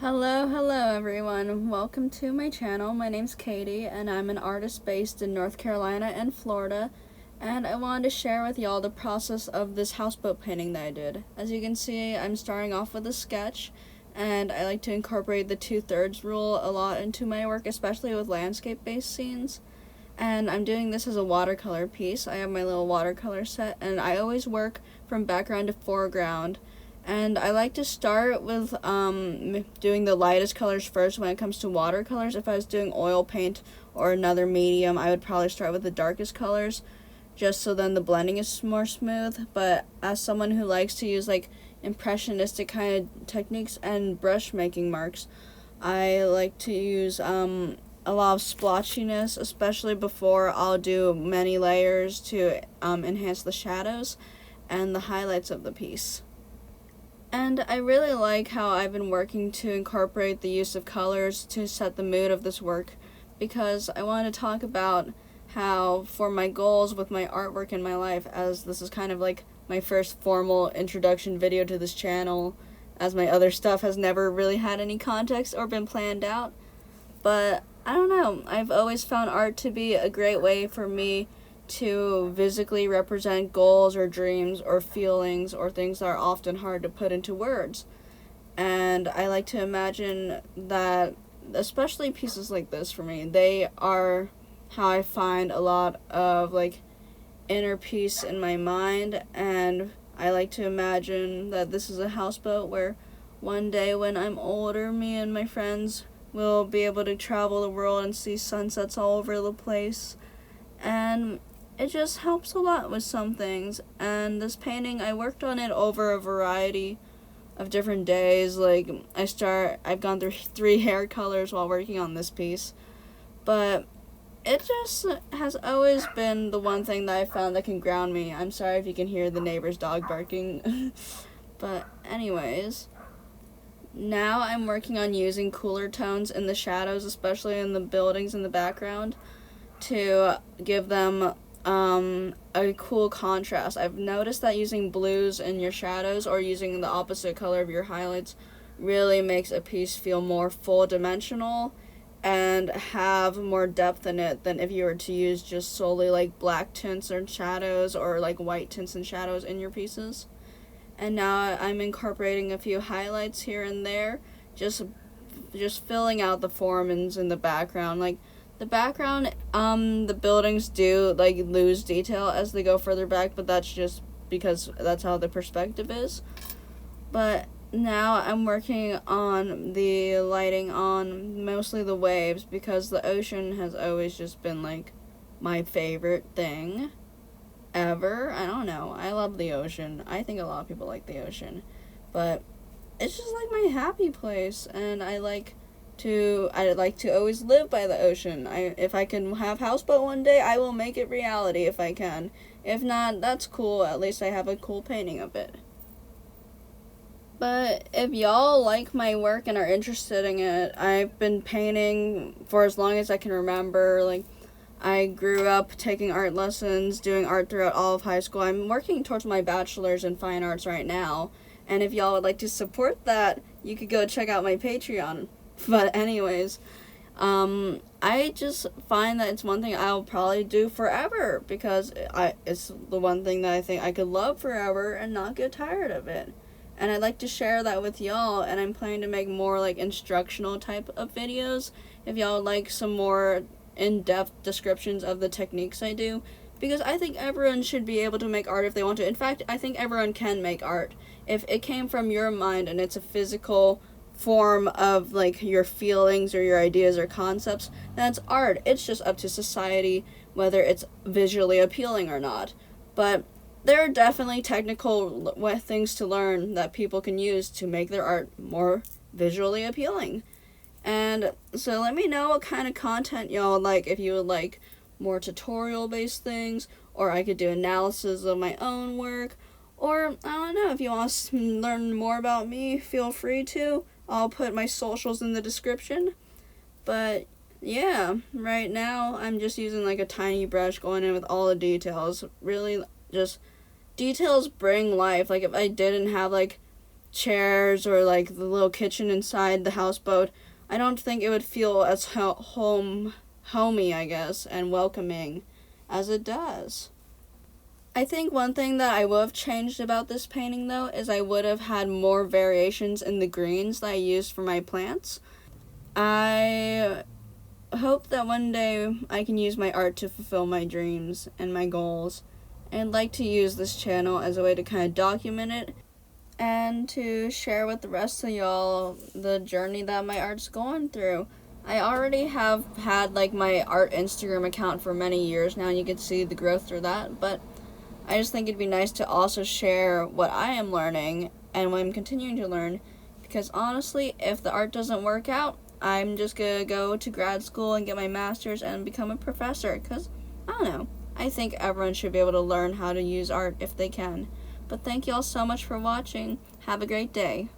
Hello everyone. Welcome to my channel. My name's Katie and I'm an artist based in North Carolina and Florida, and I wanted to share with y'all the process of this houseboat painting that I did. As you can see, I'm starting off with a sketch, and I like to incorporate the 2/3 rule a lot into my work, especially with landscape based scenes. And I'm doing this as a watercolor piece. I have my little watercolor set, and I always work from background to foreground. And I like to start with doing the lightest colors first when it comes to watercolors. If I was doing oil paint or another medium, I would probably start with the darkest colors, just so then the blending is more smooth. But as someone who likes to use like impressionistic kind of techniques and brush making marks, I like to use a lot of splotchiness, especially before I'll do many layers to enhance the shadows and the highlights of the piece. And I really like how I've been working to incorporate the use of colors to set the mood of this work, because I want to talk about how for my goals with my artwork in my life, as this is kind of like my first formal introduction video to this channel, as my other stuff has never really had any context or been planned out. But I don't know, I've always found art to be a great way for me to physically represent goals or dreams or feelings or things that are often hard to put into words. And I like to imagine that, especially pieces like this for me, they are how I find a lot of like inner peace in my mind. And I like to imagine that this is a houseboat where one day when I'm older, me and my friends will be able to travel the world and see sunsets all over the place. And it just helps a lot with some things. And this painting, I worked on it over a variety of different days. Like I've gone through 3 hair colors while working on this piece. But it just has always been the one thing that I found that can ground me. I'm sorry if you can hear the neighbor's dog barking. But anyways, now I'm working on using cooler tones in the shadows, especially in the buildings in the background, to give them a cool contrast. I've noticed that using blues in your shadows or using the opposite color of your highlights really makes a piece feel more full dimensional and have more depth in it than if you were to use just solely like black tints or shadows or like white tints and shadows in your pieces. And now I'm incorporating a few highlights here and there, just filling out the formants in the background. Like the background, the buildings do like lose detail as they go further back, but that's just because that's how the perspective is. But now I'm working on the lighting on mostly the waves, because the ocean has always just been like my favorite thing ever. I don't know. I love the ocean. I think a lot of people like the ocean, but it's just like my happy place, and I like to always live by the ocean. If I can have houseboat one day, I will make it reality if I can. If not, that's cool. At least I have a cool painting of it. But if y'all like my work and are interested in it, I've been painting for as long as I can remember. Like, I grew up taking art lessons, doing art throughout all of high school. I'm working towards my bachelor's in fine arts right now, and if y'all would like to support that, you could go check out my Patreon. But anyways, I just find that it's one thing I'll probably do forever, because it's the one thing that I think I could love forever and not get tired of it. And I'd like to share that with y'all, and I'm planning to make more like instructional type of videos if y'all would like some more in-depth descriptions of the techniques I do, because I think everyone should be able to make art if they want to. In fact, I think everyone can make art. If it came from your mind and it's a physical form of like your feelings or your ideas or concepts, that's art. It's just up to society whether it's visually appealing or not. But there are definitely technical things to learn that people can use to make their art more visually appealing. And so let me know what kind of content y'all would like. If you would like more tutorial based things, or I could do analysis of my own work, or I don't know, if you want to learn more about me, feel free to. I'll put my socials in the description. But yeah, right now I'm just using like a tiny brush, going in with all the details. Really, just details bring life. Like if I didn't have like chairs or like the little kitchen inside the houseboat, I don't think it would feel as homey, I guess, and welcoming as it does. I think one thing that I would have changed about this painting, though, is I would have had more variations in the greens that I used for my plants. I hope that one day I can use my art to fulfill my dreams and my goals, and I'd like to use this channel as a way to kind of document it and to share with the rest of y'all the journey that my art's going through. I already have had like my art Instagram account for many years now, and you can see the growth through that, but I just think it'd be nice to also share what I am learning and what I'm continuing to learn, because honestly, if the art doesn't work out, I'm just gonna go to grad school and get my master's and become a professor, because, I don't know, I think everyone should be able to learn how to use art if they can. But thank you all so much for watching. Have a great day.